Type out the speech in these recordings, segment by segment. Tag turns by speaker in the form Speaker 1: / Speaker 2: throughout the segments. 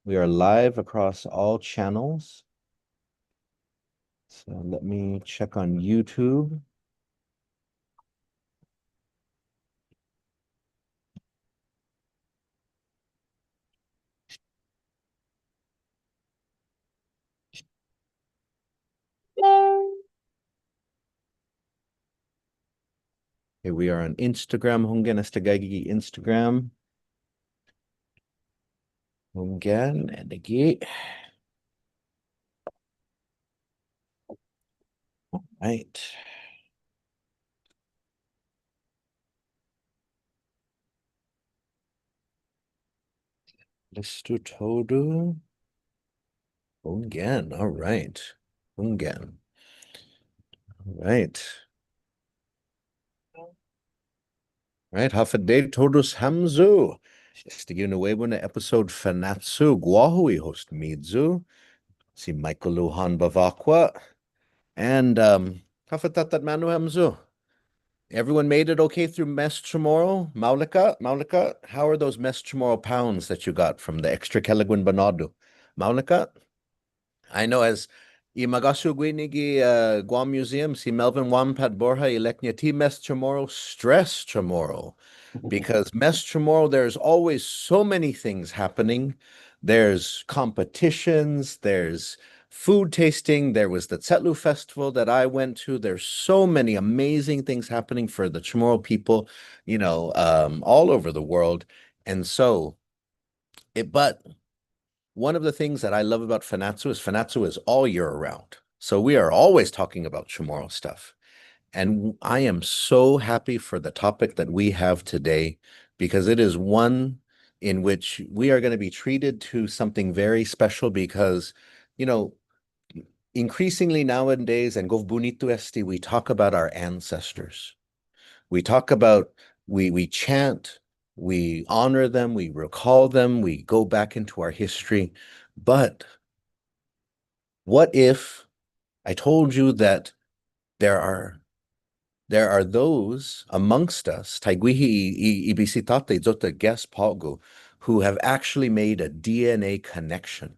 Speaker 1: We are live across all channels. So let me check on YouTube. Okay, we are on Instagram. Honggen Astagagi Instagram. Honggen Adagi. All right. Listu Todu. Honggen. All right. Honggen. All right. Right. Hafade Todus Hamzu. Stigin nuevo na episode Fanatsu. Guahui host Midzu. Si Michael Luhan Bavakwa. And Hafatat Manu Hamzu. Everyone made it okay through Mes Chamorro? Maulika, how are those Mes Chamorro pounds that you got from the extra Kelegwin Banado? Maulika? I know as Imagasu Gwinigi Guam Museum, si Melvin Wampat Borja Eleknya T Mes Chamorro, stress Chamorro. Because Mes Chamorro, there's always so many things happening. There's competitions, there's food tasting. There was the Tsetlu Festival that I went to. There's so many amazing things happening for the Chamorro people, all over the world. And so, but one of the things that I love about Fanachu is all year round. So we are always talking about Chamorro stuff. And I am so happy for the topic that we have today because it is one in which we are going to be treated to something very special because, you know, increasingly nowadays, and Gov Bonito Esti, we talk about our ancestors. We talk about, we chant, we honor them, we recall them, we go back into our history. But what if I told you that there are there are those amongst us, Taiguihi ibisitate zota guest Pagu, who have actually made a DNA connection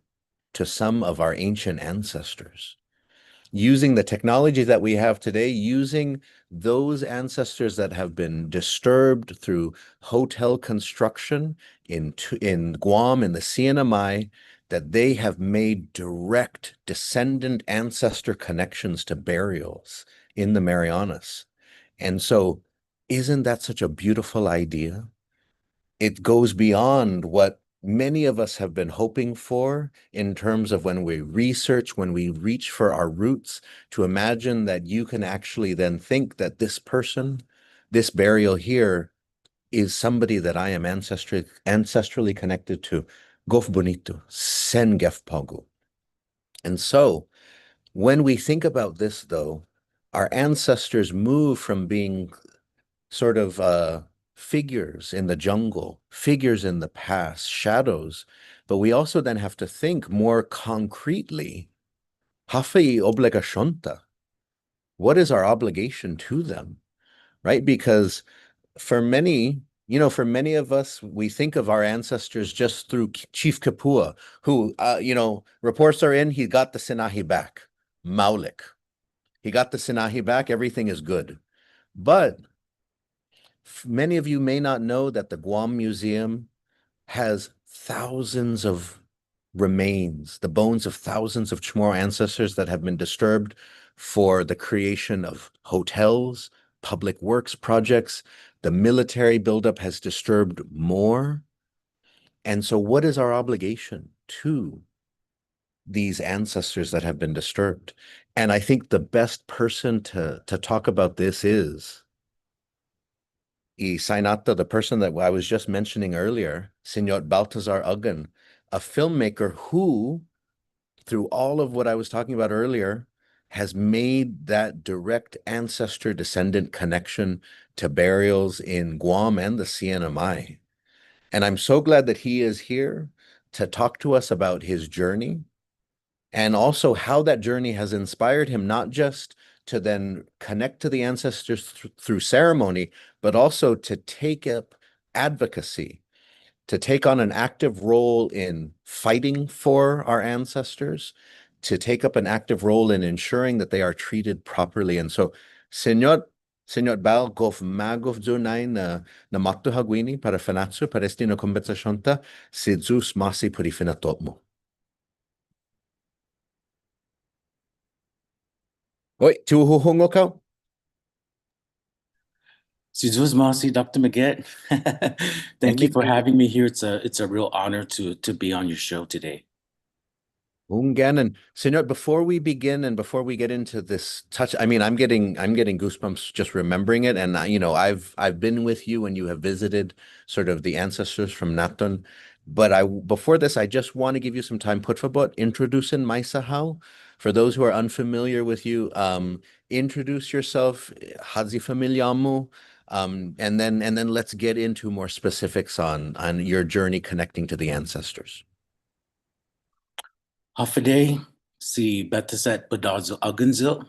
Speaker 1: to some of our ancient ancestors using the technology that we have today, using those ancestors that have been disturbed through hotel construction in Guam, in the CNMI, that they have made direct descendant ancestor connections to burials in the Marianas. And so, isn't that such a beautiful idea? It goes beyond what many of us have been hoping for in terms of when we research, when we reach for our roots, to imagine that you can actually then think that this person, this burial here, is somebody that I am ancestrally connected to. Gof bonito, sen gef pagu. And so when we think about this, though, our ancestors move from being sort of figures in the jungle, figures in the past, shadows. But we also then have to think more concretely, hafei obligationta. What is our obligation to them, right? Because for many, for many of us, we think of our ancestors just through Chief Kapua, who, reports are in, he got the Sinahi back. Maulik. He got the Sinahi back. Everything is good. But many of you may not know that the Guam Museum has thousands of remains, the bones of thousands of Chamorro ancestors that have been disturbed for the creation of hotels, public works projects. The military buildup has disturbed more. And so, what is our obligation to these ancestors that have been disturbed? And I think the best person to talk about this is Sainata, the person that I was just mentioning earlier, Siñot Baltazar Aguon, a filmmaker who, through all of what I was talking about earlier, has made that direct ancestor descendant connection to burials in Guam and the CNMI. And I'm so glad that he is here to talk to us about his journey and also how that journey has inspired him, not just to then connect to the ancestors through ceremony, but also to take up advocacy, to take on an active role in fighting for our ancestors, to take up an active role in ensuring that they are treated properly. And so, Siñot Bal gof magof zunay na matuhagwini para Fanachu para esti no kompensasyonta si Zeus masi puri finatot mo. Oi, tiuhuhungo ka?
Speaker 2: Sizus Masi, Dr. Maget. Thank you for having me here. It's a real honor to be on your show today.
Speaker 1: Ungan and Siñot, before we begin and before we get into this touch, I mean, I'm getting goosebumps just remembering it. And I've been with you when you have visited sort of the ancestors from Naton. But before this, I just want to give you some time put for about introducing Maisahau. For those who are unfamiliar with you, introduce yourself, Hadzi Familiamu, and then let's get into more specifics on your journey connecting to the ancestors.
Speaker 2: Hafaday, si Baltazar Aguon,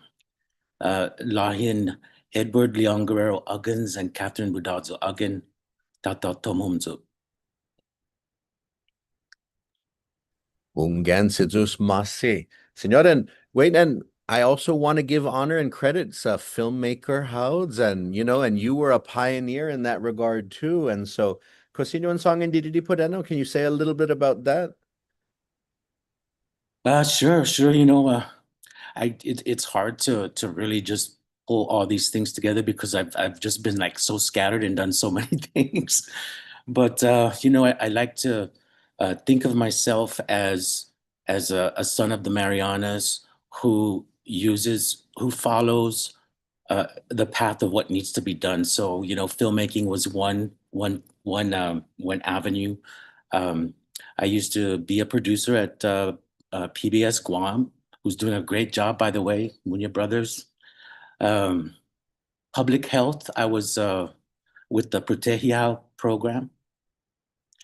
Speaker 2: Lahin Edward Leon Guerrero Aguons and Catherine Budadzo Aguon, Tata Tomumzo.
Speaker 1: Ungan Sidus Masi. Senor, and wait, and I also want to give honor and credit to filmmaker Howds, and and you were a pioneer in that regard too. And so, Cosino and Song and Didi Podeno, can you say a little bit about that?
Speaker 2: Sure. It's hard to really just pull all these things together because I've just been like so scattered and done so many things. But I like to think of myself as a son of the Marianas who follows the path of what needs to be done. So filmmaking was one avenue. Um, I used to be a producer at PBS Guam, who's doing a great job, by the way, Munya Brothers. Um, Public health, I was with the Protegial program.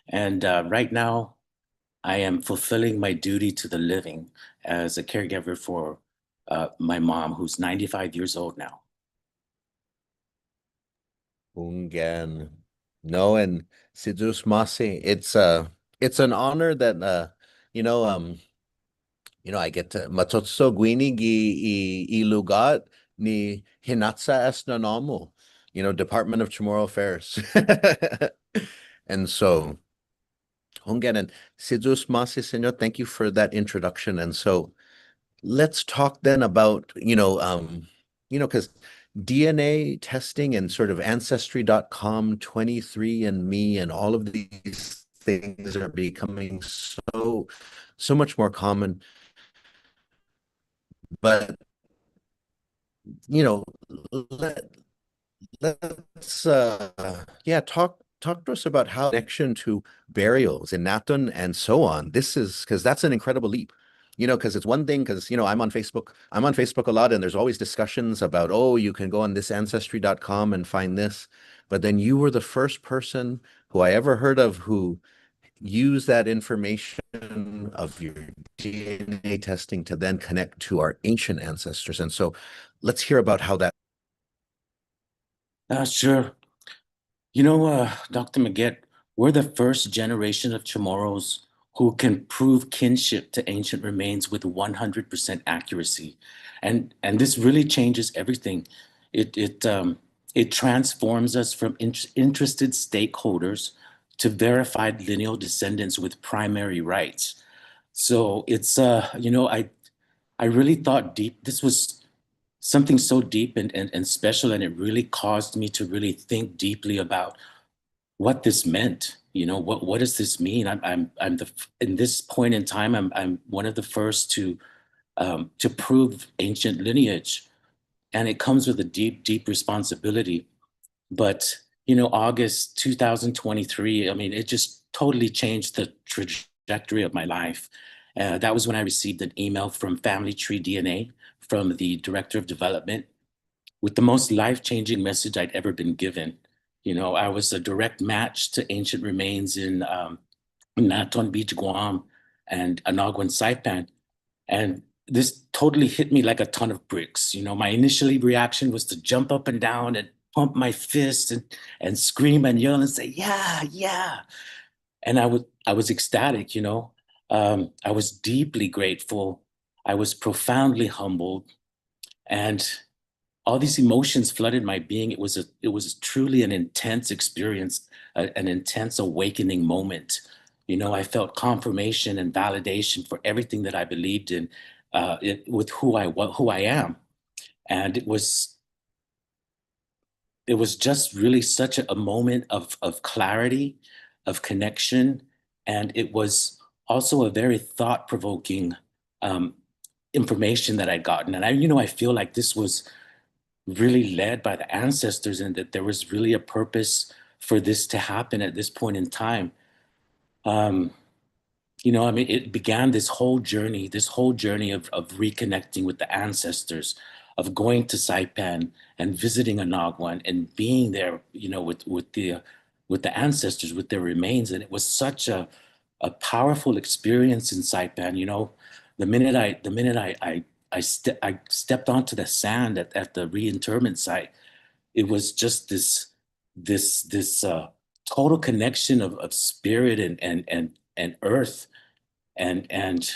Speaker 2: And right now, I am fulfilling my duty to the living as a caregiver for my mom, who's 95 years old now.
Speaker 1: Ungan. No, and Sidus Masi. It's an honor that I get to matotso gwini gi ilugat ni hinatsa es nanomu, Department of Chamorro Affairs. And so, Hongan and Sidus Masi, Senor, thank you for that introduction. And so let's talk then about, because DNA testing and sort of ancestry.com, 23andMe, and all of these things are becoming so much more common. But let, let's talk to us about how connection to burials in Naton and so on. This is because that's an incredible leap. Because it's one thing, because I'm on Facebook a lot, and there's always discussions about, oh, you can go on this ancestry.com and find this. But then you were the first person who I ever heard of who used that information of your DNA testing to then connect to our ancient ancestors. And so let's hear about how that.
Speaker 2: Sure. Dr. Maget, we're the first generation of Chamorros who can prove kinship to ancient remains with 100% accuracy. And this really changes everything. It transforms us from interested stakeholders to verified lineal descendants with primary rights. So it's I really thought deep. This was something so deep and special, and it really caused me to really think deeply about what this meant. What does this mean? I'm the in this point in time, I'm one of the first to prove ancient lineage, and it comes with a deep responsibility. But August 2023, I mean, it just totally changed the trajectory of my life. That was when I received an email from Family Tree DNA from the director of development with the most life-changing message I'd ever been given. I was a direct match to ancient remains in Naton Beach, Guam, and Anaguan, Saipan. And this totally hit me like a ton of bricks. My initial reaction was to jump up and down and pump my fist and scream and yell and say, yeah, yeah. And I was ecstatic, you know. I was deeply grateful. I was profoundly humbled, and all these emotions flooded my being. It was truly an intense experience, an intense awakening moment. You know, I felt confirmation and validation for everything that I believed in, with who I am, and it was just really such a moment of clarity, of connection, and it was also a very thought provoking um, information that I'd gotten. And I feel like this was really led by the ancestors, and that there was really a purpose for this to happen at this point in time. Um, I mean, it began this whole journey of reconnecting with the ancestors, of going to Saipan and visiting Anaguan and being there, with the ancestors, with their remains. And it was such a powerful experience in Saipan. The minute I stepped onto the sand at the reinterment site, it was just this total connection of spirit and earth, and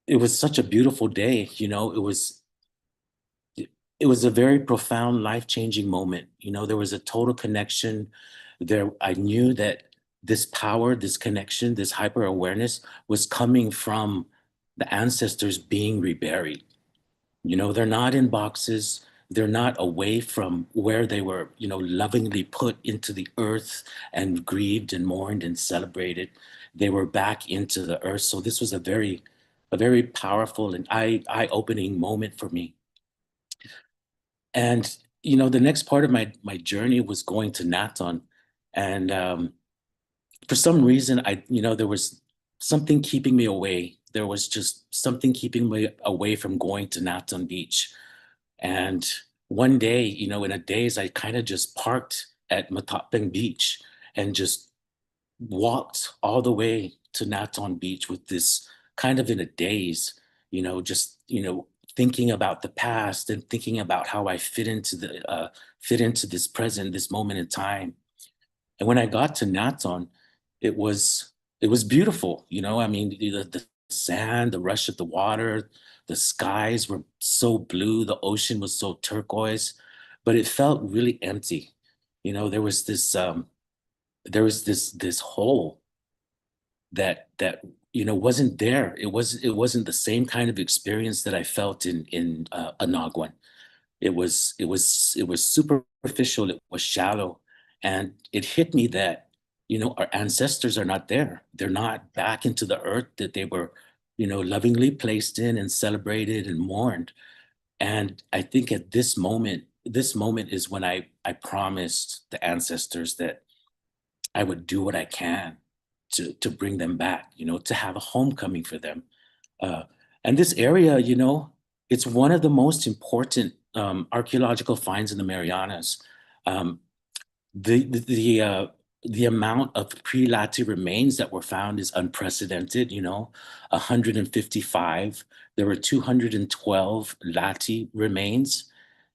Speaker 2: it was such a beautiful day. It was a very profound, life-changing moment. There was a total connection there. I knew that this power, this connection, this hyper awareness was coming from the ancestors being reburied. They're not in boxes. They're not away from where they were, lovingly put into the earth and grieved and mourned and celebrated. They were back into the earth. So this was a very powerful and eye-opening moment for me. And, the next part of my journey was going to Naton. And for some reason, there was something keeping me away. There was just something keeping me away from going to Naton Beach. And one day, in a daze, I kind of just parked at Matapeng Beach and just walked all the way to Naton Beach with this kind of in a daze, just, thinking about the past and thinking about how I fit into this present, this moment in time. And when I got to Naton, it was it was beautiful. I mean, the sand, the rush of the water, the skies were so blue, the ocean was so turquoise, but it felt really empty. There was this hole that wasn't there. It wasn't the same kind of experience that I felt in Anagwan. It was superficial, it was shallow, and it hit me that our ancestors are not there. They're not back into the earth that they were lovingly placed in and celebrated and mourned. And I think at this moment is when I promised the ancestors that I would do what I can to bring them back, to have a homecoming for them. uh, and this area, it's one of the most important archaeological finds in the Marianas. Um, the the amount of pre-Lati remains that were found is unprecedented. 155. There were 212 Lati remains,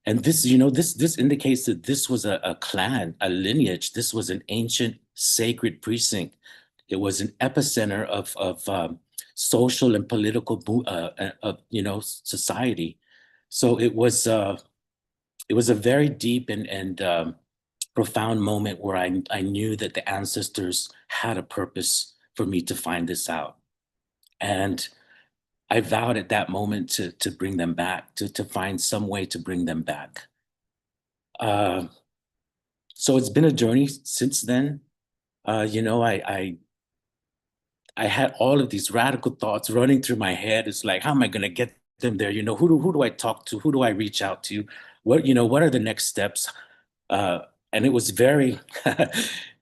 Speaker 2: and this indicates that this was a clan, a lineage. This was an ancient sacred precinct. It was an epicenter of social and political society. So it was a very deep and profound moment where I knew that the ancestors had a purpose for me to find this out. And I vowed at that moment to bring them back, to find some way to bring them back. Uh, so it's been a journey since then. I had all of these radical thoughts running through my head. It's like, how am I going to get them there? Who do I talk to? Who do I reach out to? What are the next steps? Uh, and it was very,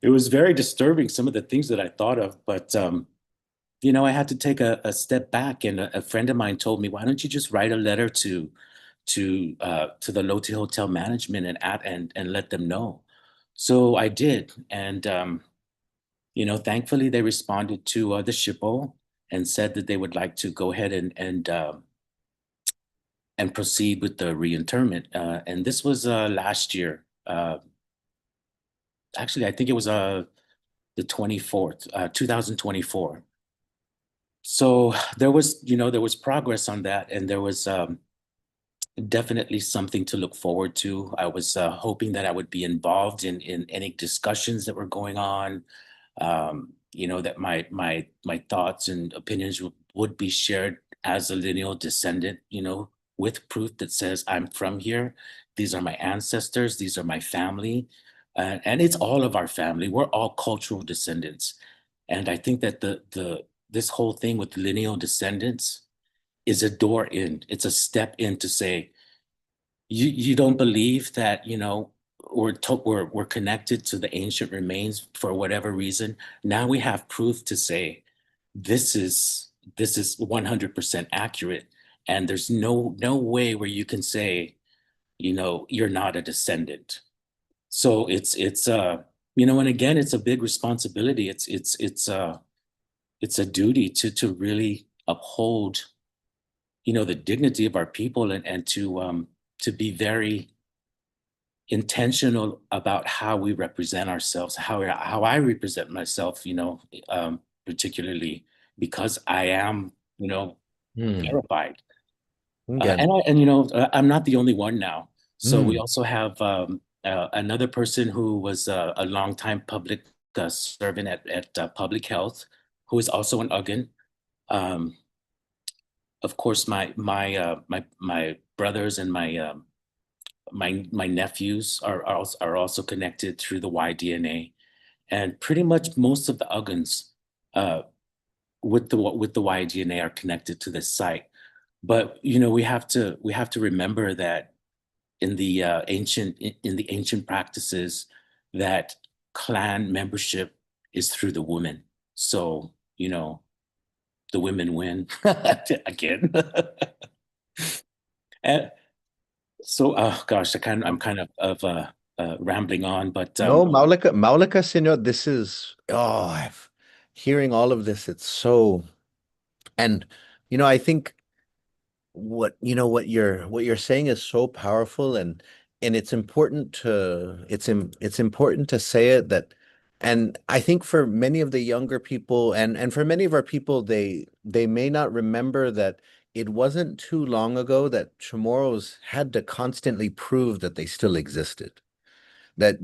Speaker 2: it was very disturbing, some of the things that I thought of. But I had to take a step back, and a friend of mine told me, why don't you just write a letter to the Lotte Hotel management and let them know. So I did, and thankfully they responded to the SHPO and said that they would like to go ahead and proceed with the reinterment. And this was last year. Actually, I think it was the 24th, 2024. So there was, there was progress on that, and there was definitely something to look forward to. I was hoping that I would be involved in any discussions that were going on. That my thoughts and opinions would be shared as a lineal descendant. With proof that says I'm from here. These are my ancestors. These are my family, and it's all of our family. We're all cultural descendants, and I think that the this whole thing with lineal descendants is a door in. It's a step in to say you don't believe that we're connected to the ancient remains for whatever reason. Now we have proof to say this is 100% accurate, and there's no way where you can say you're not a descendant. So and again, it's a big responsibility. It's a duty to really uphold the dignity of our people, and to be very intentional about how we represent ourselves, how I represent myself, particularly because I am,
Speaker 1: Hmm.
Speaker 2: verified.
Speaker 1: Again.
Speaker 2: I'm not the only one now. So we
Speaker 1: Hmm.
Speaker 2: also have another person who was a longtime public servant at public health, who is also an Uggan. Um, of course, my brothers and my nephews are also connected through the Y-DNA, and pretty much most of the Uggans uh, with the Y-DNA are connected to this site. But we have to remember that in the ancient practices, that clan membership is through the women. So the women win again. And so, oh gosh, I'm kind of rambling on, but
Speaker 1: No, Maulika, Siñot, this is, hearing all of this, it's so, and, I think what you're saying is so powerful, and it's important to say it that, and I think for many of the younger people, and for many of our people, they may not remember that it wasn't too long ago that Chamorros had to constantly prove that they still existed, that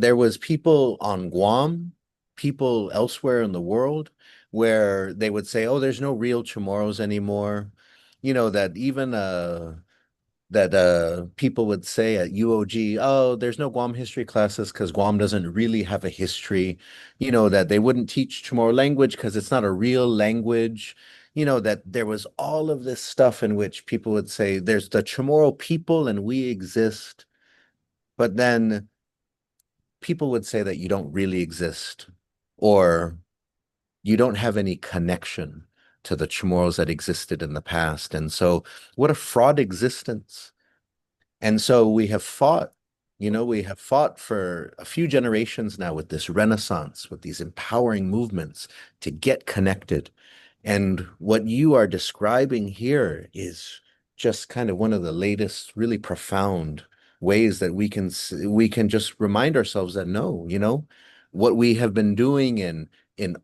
Speaker 1: there was people on Guam, people elsewhere in the world, where they would say, "Oh, there's no real Chamorros anymore." That even that people would say at UOG, "Oh, there's no Guam history classes because Guam doesn't really have a history." That they wouldn't teach Chamorro language because it's not a real language. That there was all of this stuff in which people would say, "There's the Chamorro people and we exist." But then people would say that you don't really exist, or you don't have any connection to the Chamorros that existed in the past. And so, what a fraud existence. And so we have fought for a few generations now with this renaissance, with these empowering movements to get connected. And what you are describing here is just kind of one of the latest, really profound ways that we can just remind ourselves that no, what we have been doing in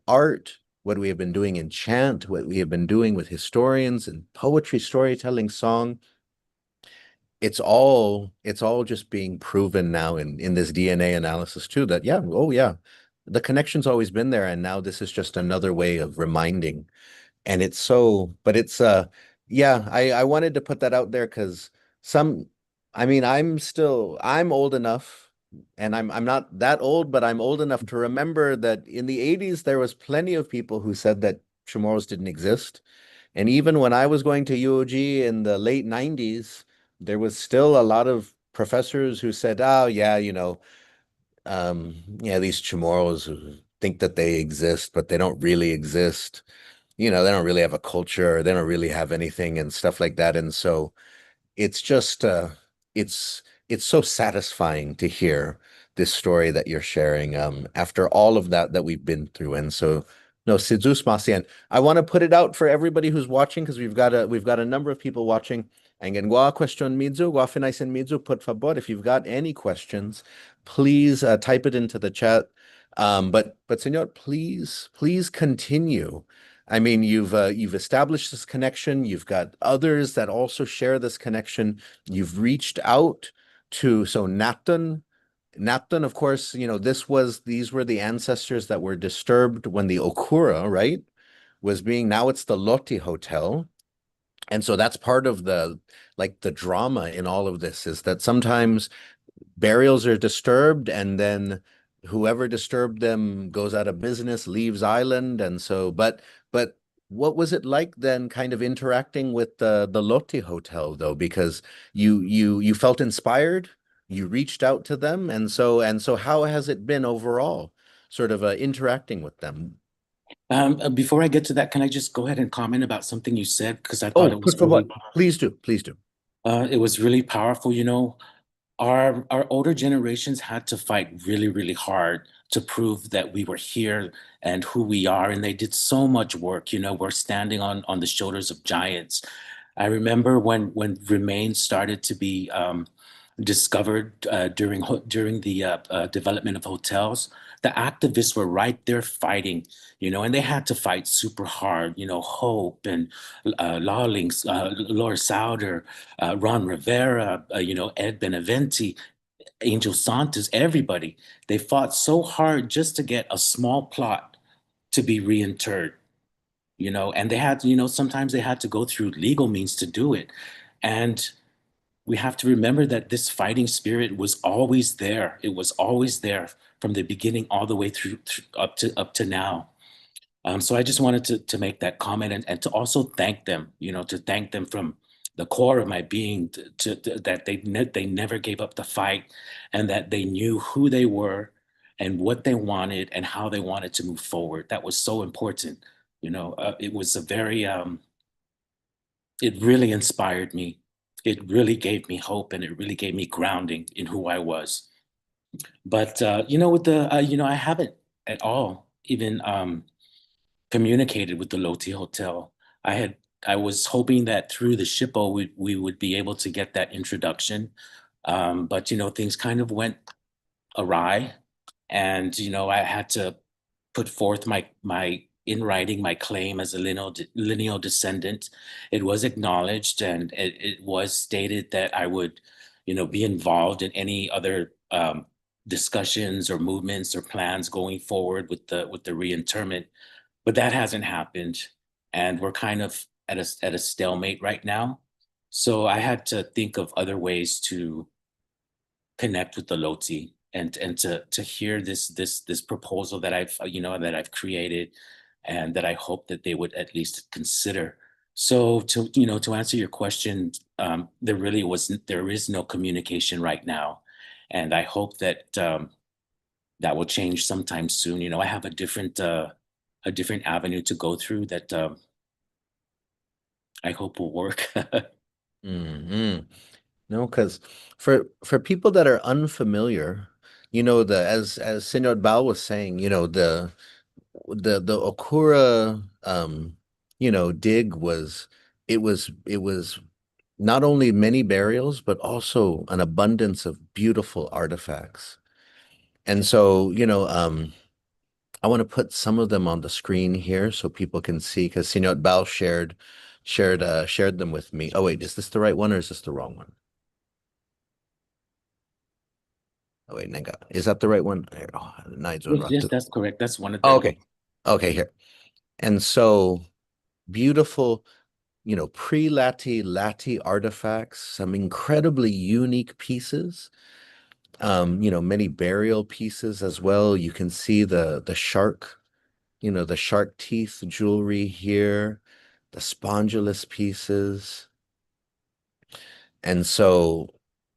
Speaker 1: art, what we have been doing in chant, what we have been doing with historians and poetry, storytelling, song, it's all just being proven now in this DNA analysis too, that yeah, oh yeah, the connection's always been there, and now this is just another way of reminding. And it's so, but it's yeah, I wanted to put that out there because some, I mean, I'm old enough, and I'm not that old, but I'm old enough to remember that in the 80s there was plenty of people who said that Chamorros didn't exist. And even when I was going to UOG in the late 90s, there was still a lot of professors who said, "Oh yeah, yeah, these Chamorros who think that they exist, but they don't really exist. They don't really have a culture, they don't really have anything and stuff like that." And so it's just it's it's so satisfying to hear this story that you're sharing after all of that we've been through. And so no, Sidzus Masian. I want to put it out for everybody who's watching because we've got a number of people watching. And gua question midzu, gua finaisin midzu, por favor, if you've got any questions, please type it into the chat. But Senor, please continue. I mean, you've established this connection. You've got others that also share this connection. You've reached out to so Naton. Naton, of course, these were the ancestors that were disturbed when the Okura, right, was being, now it's the Loti Hotel. And so that's part of the drama in all of this is that sometimes burials are disturbed and then whoever disturbed them goes out of business, leaves island. And so, but what was it like then kind of interacting with the Loti Hotel though? Because you felt inspired, you reached out to them. And so how has it been overall sort of interacting with them?
Speaker 2: Before I get to that, can I just go ahead and comment about something you said? Because I thought
Speaker 1: Oh,
Speaker 2: it was
Speaker 1: for what?
Speaker 2: really,
Speaker 1: Please do. Please do.
Speaker 2: it was really powerful. Our older generations had to fight really, really hard to prove that we were here and who we are, and they did so much work. We're standing on the shoulders of giants. I remember when remains started to be discovered during the development of hotels. The activists were right there fighting, and they had to fight super hard. Hope and Lawlings, Laura Souder, Ron Rivera, Ed Beneventi, Angel Santos, everybody. They fought so hard just to get a small plot to be reinterred. And they had, sometimes they had to go through legal means to do it. And we have to remember that this fighting spirit was always there. It was always there from the beginning all the way through up to now. So I just wanted to make that comment and to also thank them, to thank them from the core of my being that they never gave up the fight and that they knew who they were and what they wanted and how they wanted to move forward. That was so important. It was a very it really inspired me. It really gave me hope and it really gave me grounding in who I was. But with the I haven't at all even communicated with the Loti Hotel. I had I was hoping that through the SHPO we would be able to get that introduction. But things kind of went awry, and I had to put forth my in writing my claim as a lineal descendant. It was acknowledged, and it was stated that I would, be involved in any other discussions or movements or plans going forward with the reinterment. But that hasn't happened, and we're kind of at a stalemate right now. So I had to think of other ways to connect with the Loti and to hear this proposal that I've created and that I hope that they would at least consider. So to answer your question, there is no communication right now, and I hope that that will change sometime soon. I have a different avenue to go through that I hope will work.
Speaker 1: Hmm. No, because for people that are unfamiliar, as Siñot Bal was saying, the Okura dig it was not only many burials, but also an abundance of beautiful artifacts. And so, I want to put some of them on the screen here so people can see because Siñot Bal shared them with me. Oh wait, is this the right one or is this the wrong one? Oh wait, Nega. Is that the right one? Here, oh,
Speaker 2: Yes, yes, that's correct. That's one of
Speaker 1: oh,
Speaker 2: them.
Speaker 1: okay. Okay, here. And so beautiful, pre-Lati artifacts, some incredibly unique pieces. Many burial pieces as well. You can see the shark teeth jewelry here, the spondulus pieces. And so,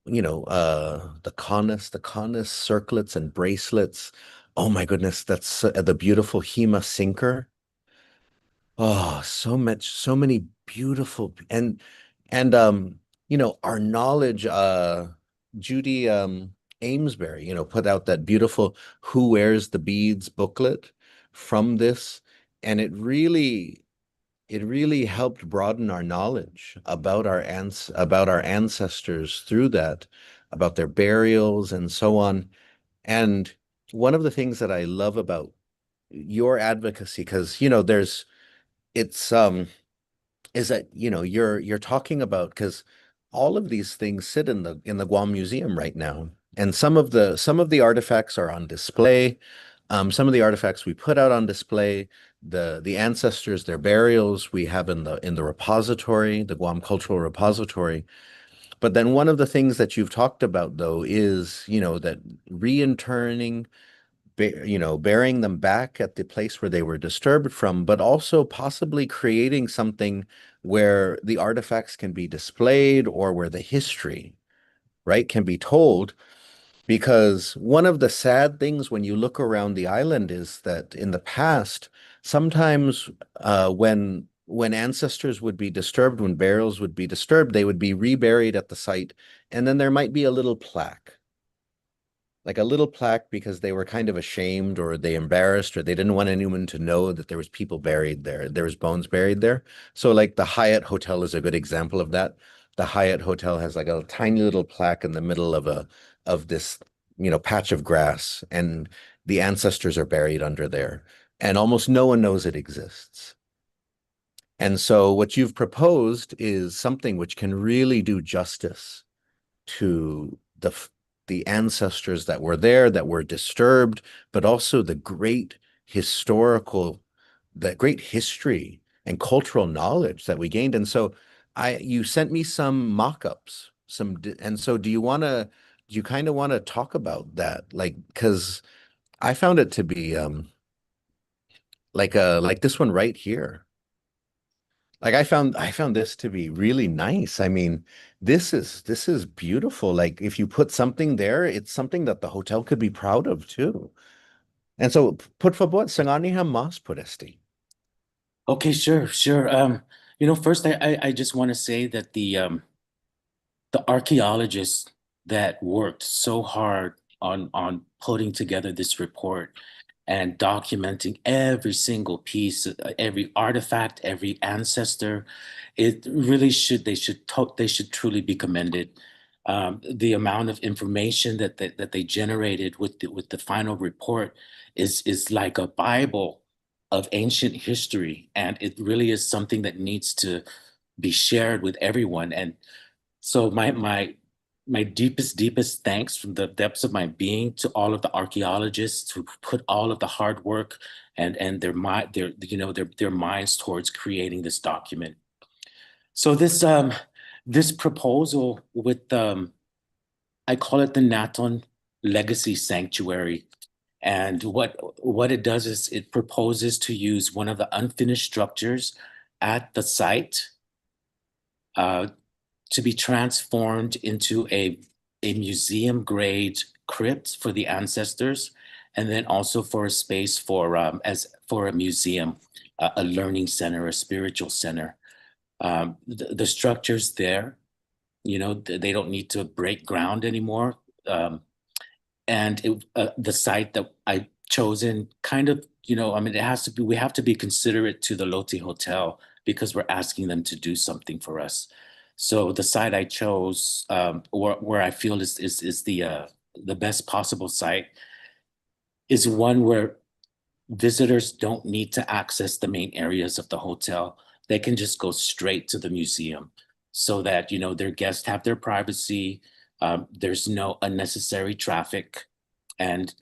Speaker 1: the conus circlets and bracelets. Oh my goodness, that's the beautiful Hema sinker. Oh, so many beautiful and our knowledge, Judy Amesbury, put out that beautiful Who Wears the Beads booklet from this, and it really helped broaden our knowledge about our ancestors through that, about their burials and so on. And one of the things that I love about your advocacy, because it's is that you're talking about, because all of these things sit in the Guam Museum right now, and some of the artifacts are on display. Some of the artifacts we put out on display, the ancestors, their burials we have in the repository, the Guam Cultural Repository. But then one of the things that you've talked about though is, that reinterning, burying them back at the place where they were disturbed from, but also possibly creating something where the artifacts can be displayed or where the history, right, can be told. Because one of the sad things when you look around the island is that in the past, sometimes when ancestors would be disturbed, when burials would be disturbed, they would be reburied at the site, and then there might be a little plaque, like a little plaque, because they were kind of ashamed or they embarrassed or they didn't want anyone to know that there was people buried there. There was bones buried there. So like the Hyatt Hotel is a good example of that. The Hyatt Hotel has like a tiny little plaque in the middle of this, patch of grass, and the ancestors are buried under there. And almost no one knows it exists. And so what you've proposed is something which can really do justice to the ancestors that were there, that were disturbed, but also the great history and cultural knowledge that we gained. And so you sent me some mock-ups, and so do you kind of want to talk about that? Like, because I found it to be like this one right here. Like I found this to be really nice. I mean, this is beautiful. Like if you put something there, it's something that the hotel could be proud of too. And so, por favor, sanganihan mas por este.
Speaker 2: Okay, sure, sure. First I just want to say that the archaeologists that worked so hard on putting together this report and documenting every single piece, every artifact, every ancestor, it really should they should truly be commended. The amount of information that they generated with the final report is like a Bible of ancient history, and it really is something that needs to be shared with everyone. And so my deepest thanks from the depths of my being to all of the archaeologists who put all of the hard work and their minds towards creating this document. So this proposal with I call it the Naton Legacy Sanctuary. And what it does is it proposes to use one of the unfinished structures at the site uh, to be transformed into a museum grade crypt for the ancestors, and then also for a space for as for a museum, a learning center, a spiritual center. The structure's there, they don't need to break ground anymore. The site that I chosen kind of, I mean, we have to be considerate to the Lotte Hotel because we're asking them to do something for us. So the site I chose, where I feel is the best possible site, is one where visitors don't need to access the main areas of the hotel. They can just go straight to the museum so that, their guests have their privacy. There's no unnecessary traffic, and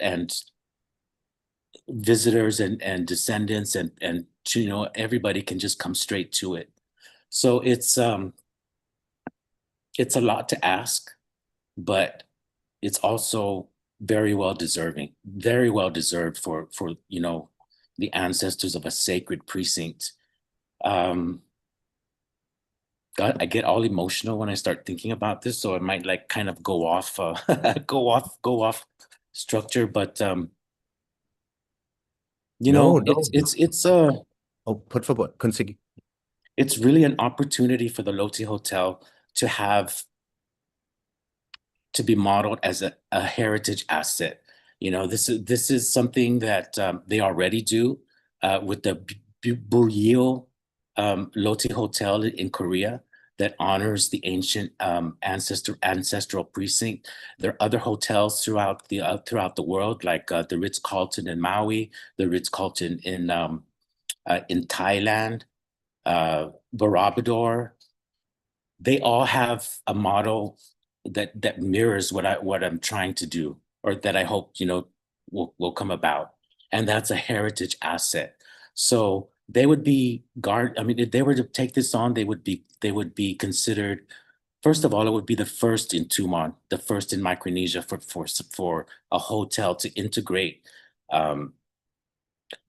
Speaker 2: visitors and descendants and everybody can just come straight to it. So it's a lot to ask, but it's also very well deserved for the ancestors of a sacred precinct. Um, God, I get all emotional when I start thinking about this, so I might like kind of go off, go off structure. But
Speaker 1: No,
Speaker 2: it's
Speaker 1: no.
Speaker 2: it's it's uh
Speaker 1: Oh, por favor, consegui.
Speaker 2: it's really an opportunity for the Lotte Hotel to have to be modeled as a heritage asset. This is something that they already do with the Buryeo Lotte Hotel in Korea. that honors the ancient ancestral precinct. There are other hotels throughout the world, like the Ritz-Carlton in Maui, the Ritz-Carlton in Thailand, Barabador. They all have a model that mirrors what I'm trying to do, or that I hope will come about, and that's a heritage asset. So they would be guard. I mean, if they were to take this on, they would be considered. First of all, it would be the first in Tumon, the first in Micronesia for a hotel to integrate um,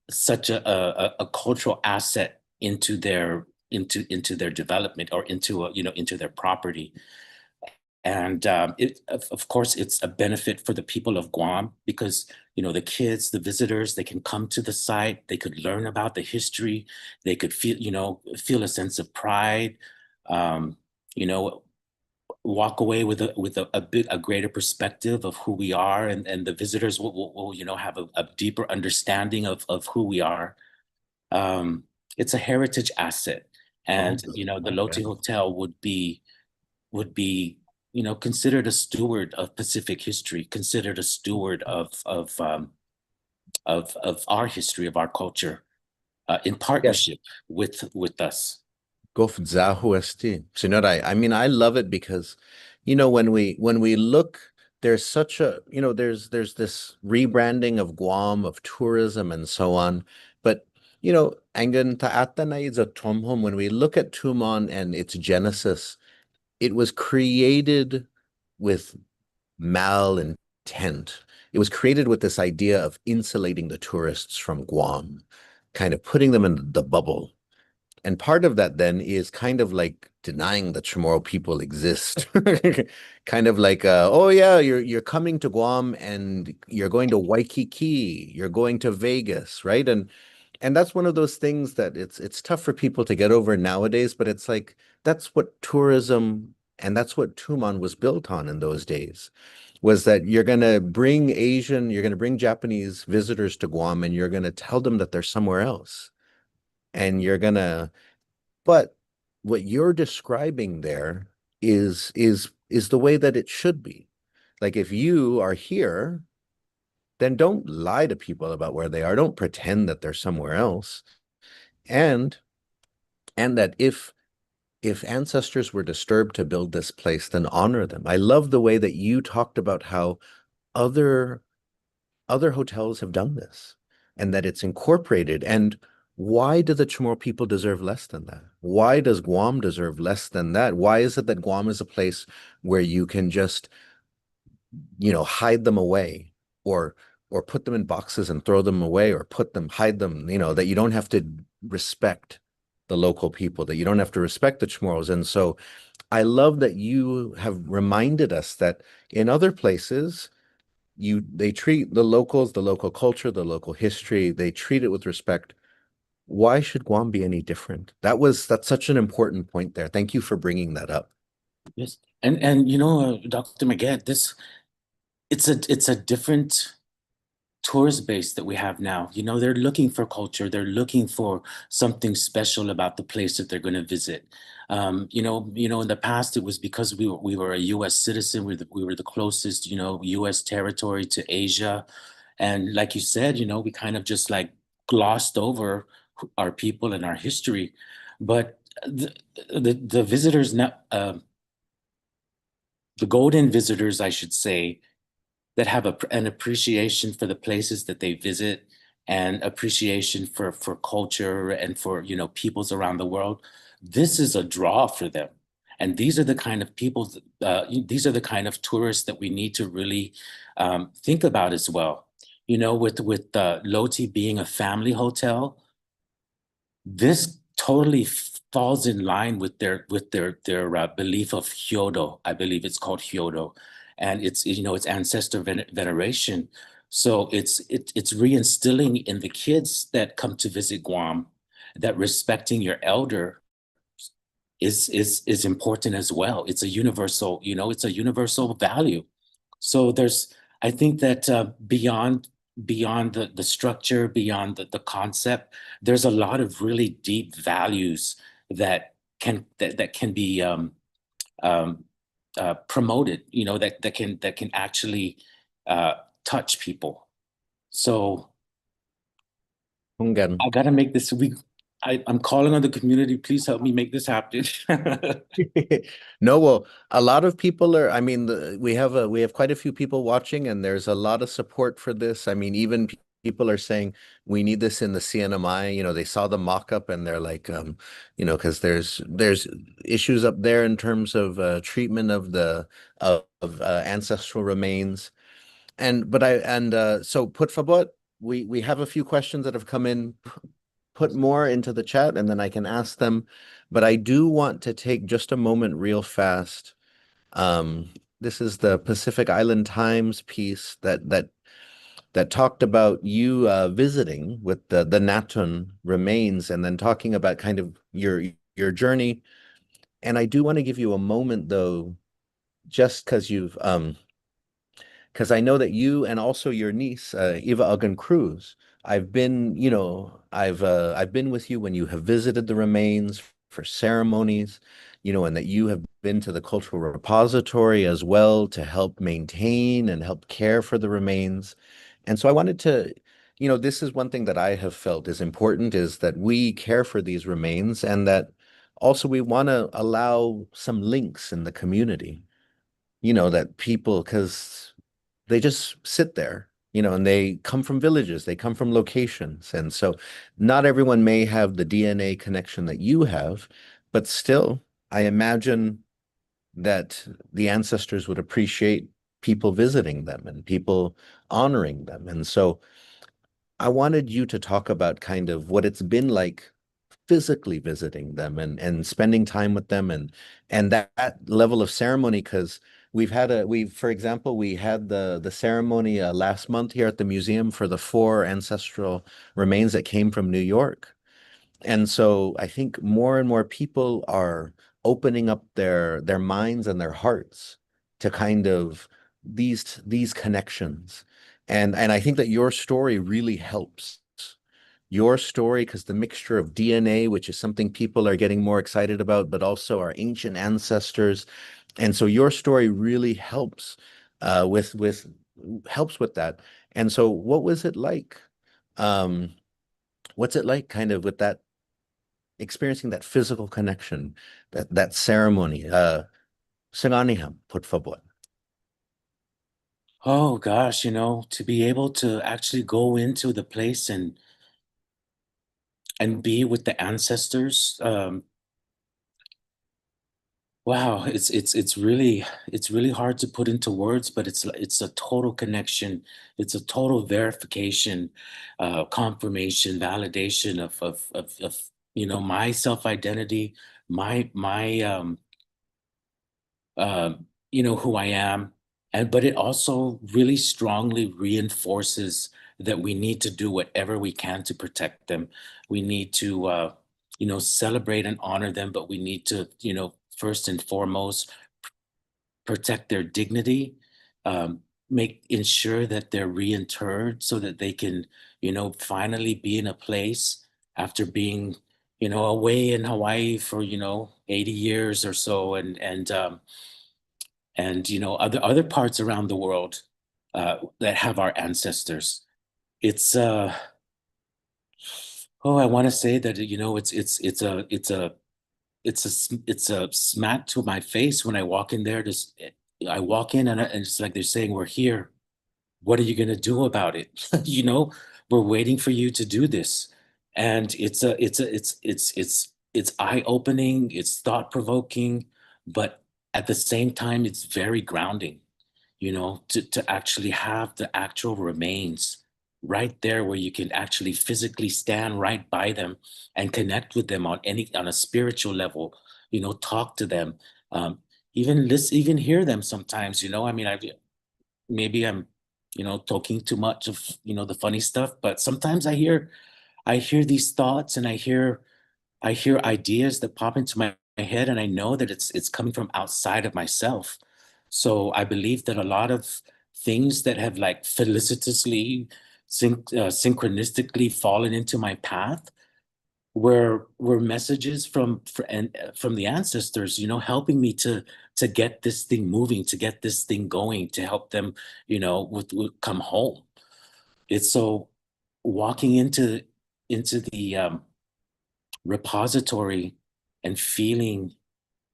Speaker 2: such a cultural asset into their development, or into their property. And of course, it's a benefit for the people of Guam, because the kids, the visitors, they can come to the site, they could learn about the history, they could feel a sense of pride, um, you know, walk away with a greater perspective of who we are, and the visitors will have a deeper understanding of who we are. Um, it's a heritage asset,
Speaker 1: Oh,
Speaker 2: and the
Speaker 1: okay.
Speaker 2: Loti Hotel would be considered a steward of Pacific history, considered a steward of our history, of our culture, in
Speaker 1: Yes.
Speaker 2: partnership with us.
Speaker 1: Gof Zahu Esti. Signor, I mean, I love it because, when we look, there's such a, there's this rebranding of Guam, of tourism and so on. But, Angan Ta'ata na is a Tomhom, when we look at Tumon and its genesis, it was created with malintent. It was created with this idea of insulating the tourists from Guam, kind of putting them in the bubble. And part of that then is kind of like denying that Chamorro people exist. Kind of like, oh yeah, you're coming to Guam and you're going to Waikiki, you're going to Vegas, right? And that's one of those things that it's tough for people to get over nowadays, but it's like that's what tourism and that's what Tumon was built on in those days, was that you're going to bring Japanese visitors to Guam and you're going to tell them that they're somewhere else. And but what you're describing there is the way that it should be. Like if you are here, then don't lie to people about where they are. Don't pretend that they're somewhere else. And that if ancestors were disturbed to build this place, then honor them. I love the way that you talked about how other other hotels have done this and that it's incorporated. And why do the Chamorro people deserve less than that? Why does Guam deserve less than that? Why is it that Guam is a place where you can just, hide them away, or put them in boxes and throw them away, or hide them, that you don't have to respect the local people, that you don't have to respect the Chamorros. And so I love that you have reminded us that in other places, they treat the locals, the local culture, the local history, they treat it with respect. Why should Guam be any different? That's such an important point there. Thank you for bringing that up.
Speaker 2: Yes, and Dr. Maggette, it's a different tourist base that we have now. They're looking for culture. They're looking for something special about the place that they're going to visit. In the past, it was because we were a U.S. citizen. We were the closest, U.S. territory to Asia, and like you said, we kind of just like glossed over our people and our history. But the visitors now, the golden visitors, I should say, that have an appreciation for the places that they visit, and appreciation for culture and for peoples around the world. This is a draw for them, and these are the kind of people. These are the kind of tourists that we need to really think about as well. With Loti being a family hotel, this totally falls in line with their belief of Hyodo. I believe it's called Hyodo, and it's ancestor veneration. So it's reinstilling in the kids that come to visit Guam that respecting your elder is important as well. It's a universal value. So I think that beyond the structure, beyond the concept, there's a lot of really deep values that that can be um, promoted, that can actually uh, touch people. So
Speaker 1: Hungen.
Speaker 2: I gotta make this. I'm calling on the community. Please help me make this happen.
Speaker 1: No, well, a lot of people are, I mean, we have quite a few people watching, and there's a lot of support for this. I mean, even people are saying we need this in the CNMI. They saw the mock-up and they're like, because there's issues up there in terms of treatment of the of ancestral remains. So put favor, we have a few questions that have come in. Put more into the chat and then I can ask them. But I do want to take just a moment real fast. This is the Pacific Island Times piece that talked about you visiting with the Naton remains and then talking about kind of your journey. And I do want to give you a moment though, just because I know that you and also your niece, Eva Uggan Cruz, I've been with you when you have visited the remains for ceremonies, and that you have been to the cultural repository as well to help maintain and help care for the remains. And so I wanted to, this is one thing that I have felt is important is that we care for these remains and that also we want to allow some links in the community, that people, because they just sit there, and they come from villages, they come from locations. And so not everyone may have the DNA connection that you have, but still, I imagine that the ancestors would appreciate people visiting them and people honoring them. And so I wanted you to talk about kind of what it's been like physically visiting them and spending time with them and that level of ceremony because for example we had the ceremony last month here at the museum for the four ancestral remains that came from New York. And so I think more and more people are opening up their minds and their hearts to kind of these connections. And I think that your story really helps. Your story, because the mixture of DNA, which is something people are getting more excited about, but also our ancient ancestors. And so your story really helps with helps with that. And so what was it like? Um, what's it like kind of with that experiencing that physical connection, that ceremony? Sanganiham, por favor.
Speaker 2: Oh gosh, to be able to actually go into the place and be with the ancestors. Wow, it's really hard to put into words, but it's a total connection. It's a total verification, confirmation, validation of my self-identity, my who I am. And but it also really strongly reinforces that we need to do whatever we can to protect them. We need to celebrate and honor them, but we need to, first and foremost, protect their dignity, make ensure that they're reinterred so that they can, finally be in a place after being, away in Hawaii for, 80 years or so, and other parts around the world that have our ancestors. It's I want to say that it's a smack to my face when I walk in there. I walk in and it's like they're saying, "We're here. What are you going to do about it?" We're waiting for you to do this, and it's eye opening. It's thought provoking, but at the same time, it's very grounding. To actually have the actual remains right there where you can actually physically stand right by them and connect with them on a spiritual level, talk to them, um, even hear them sometimes, I mean, maybe I'm, talking too much of, the funny stuff, but sometimes I hear these thoughts and I hear ideas that pop into my head, and I know that it's coming from outside of myself. So I believe that a lot of things that have like felicitously, synchronistically fallen into my path were messages from the ancestors, helping me to get this thing moving, to get this thing going, to help them, with come home. It's so walking into the repository and feeling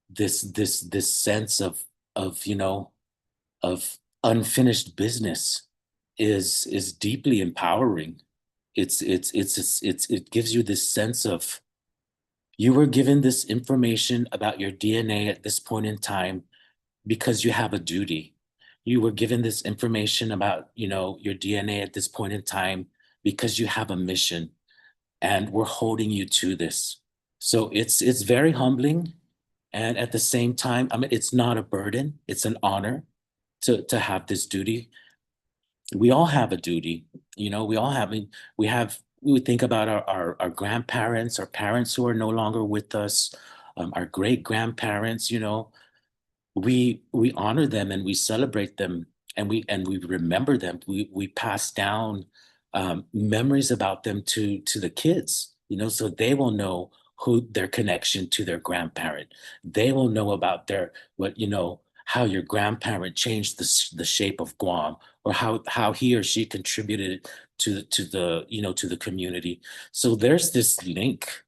Speaker 2: this sense of of unfinished business is deeply empowering. It gives you this sense of you were given this information about your DNA at this point in time because you have a duty. You were given this information about, your DNA at this point in time because you have a mission, and we're holding you to this. So it's very humbling, and at the same time, I mean, it's not a burden, it's an honor to have this duty. We all have a duty, we all have, we would think about our grandparents, our parents who are no longer with us, our great grandparents, we honor them and we celebrate them, and we remember them. We pass down memories about them to the kids, so they will know who their connection to their grandparent. They will know about their what how your grandparent changed the shape of Guam, or how he or she contributed to the community. So there's this link,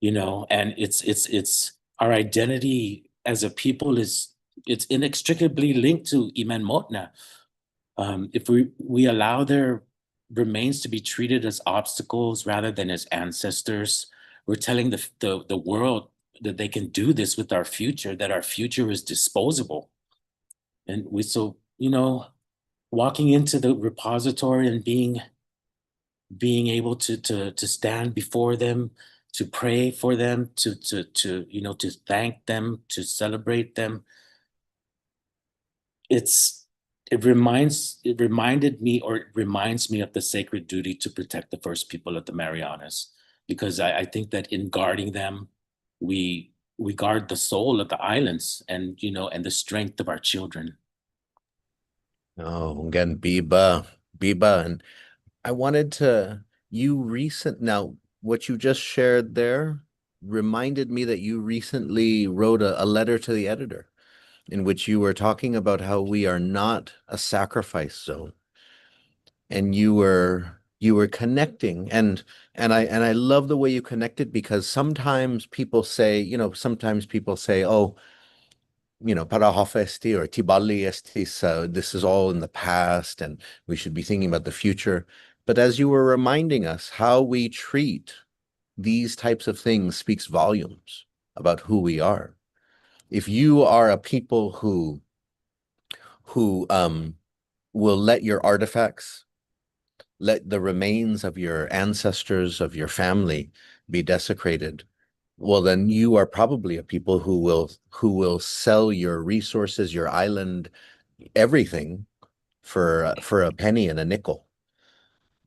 Speaker 2: and it's our identity as a people is it's inextricably linked to Iman Motna. If we allow their remains to be treated as obstacles rather than as ancestors, we're telling the world that they can do this with our future, that our future is disposable. And walking into the repository and being able to stand before them, to pray for them, to thank them, to celebrate them. It reminded me, or it reminds me of the sacred duty to protect the first people of the Marianas, because I think that in guarding them, we guard the soul of the islands, and the strength of our children.
Speaker 1: Oh, again, Biba. And I wanted to, now what you just shared there reminded me that you recently wrote a letter to the editor in which you were talking about how we are not a sacrifice zone. And you were connecting, and I love the way you connected, because sometimes people say, oh, para hofa esti or tibali estis, this is all in the past and we should be thinking about the future. But as you were reminding us, how we treat these types of things speaks volumes about who we are. If you are a people who will let your artifacts, let the remains of your ancestors, of your family be desecrated, well, then you are probably a people who will sell your resources, your island, everything for a penny and a nickel.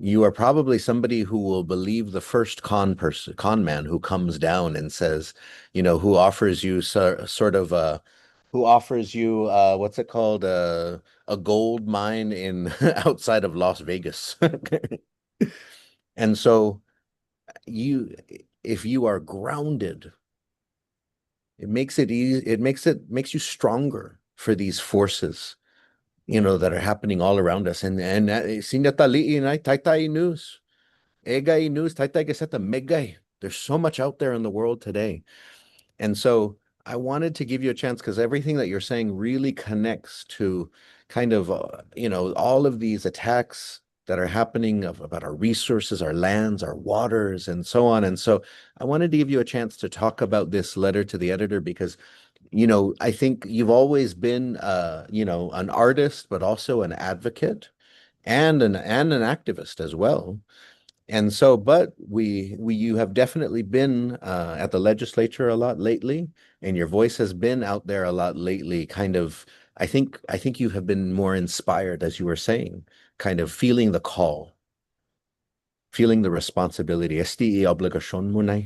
Speaker 1: You are probably somebody who will believe the first con man who comes down and says, who offers you sort of who offers you what's it called, a gold mine in outside of Las Vegas. And so you if you are grounded, it makes it easy, makes you stronger for these forces, that are happening all around us. And sinatali inay taytay news. Egay news taytay geseta megay. There's so much out there in the world today. And so I wanted to give you a chance, because everything that you're saying really connects to kind of, all of these attacks that are happening about our resources, our lands, our waters, and so on. And so I wanted to give you a chance to talk about this letter to the editor, because, I think you've always been, an artist, but also an advocate and an activist as well. And so, but you have definitely been at the legislature a lot lately, and your voice has been out there a lot lately. Kind of, I think you have been more inspired, as you were saying, kind of feeling the call, feeling the responsibility. Esti obligasyon mo na.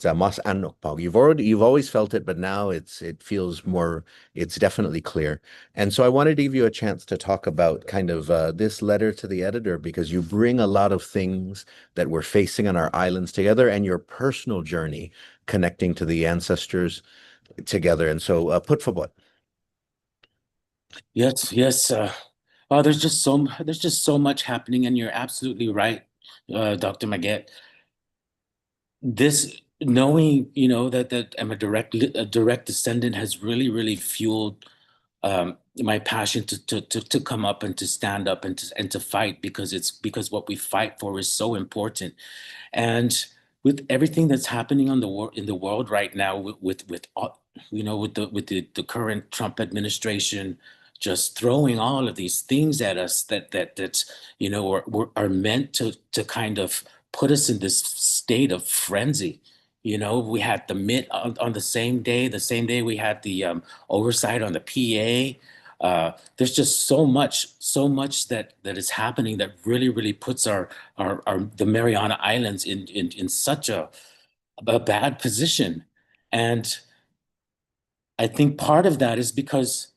Speaker 1: Mas Anokpao. You've always felt it, but now it feels more, it's definitely clear. And so I wanted to give you a chance to talk about kind of this letter to the editor, because you bring a lot of things that we're facing on our islands together and your personal journey connecting to the ancestors together. And so put for what?
Speaker 2: Yes, yes. Oh, there's just so much happening, and you're absolutely right, Dr. Maget. This knowing, that I'm a direct descendant has really fueled my passion to come up and to stand up and to fight, because what we fight for is so important. And with everything that's happening in the world right now, with all, with the current Trump administration just throwing all of these things at us that are meant to kind of put us in this state of frenzy. We had the MIT on the same day we had the oversight on the PA. There's just so much that is happening that really puts our the Mariana Islands in such a bad position. And I think part of that is because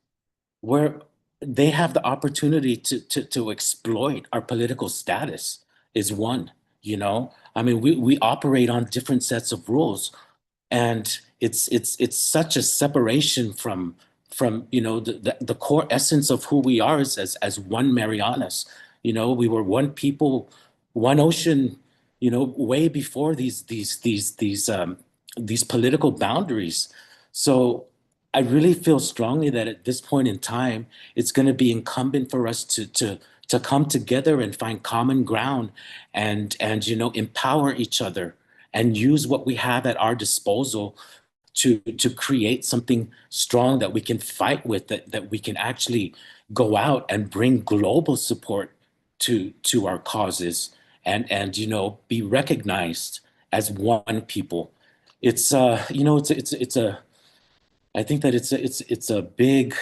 Speaker 2: where they have the opportunity to exploit our political status is one. I mean, we operate on different sets of rules, and it's such a separation from the core essence of who we are as one Marianas. We were one people, one ocean, way before these political boundaries. So I really feel strongly that at this point in time, it's going to be incumbent for us to come together and find common ground, and empower each other and use what we have at our disposal to create something strong that we can fight with, that we can actually go out and bring global support to our causes, and be recognized as one people. It's it's a I think that it's a big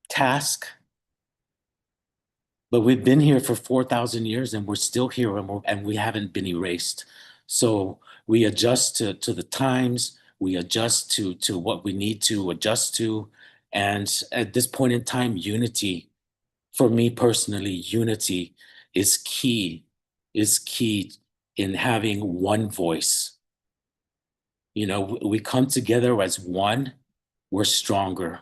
Speaker 2: task, but we've been here for 4,000 years, and we're still here, and we haven't been erased. So we adjust to the times, we adjust to what we need to adjust to. And at this point in time, unity, for me personally, unity is key in having one voice. We come together as one, we're stronger.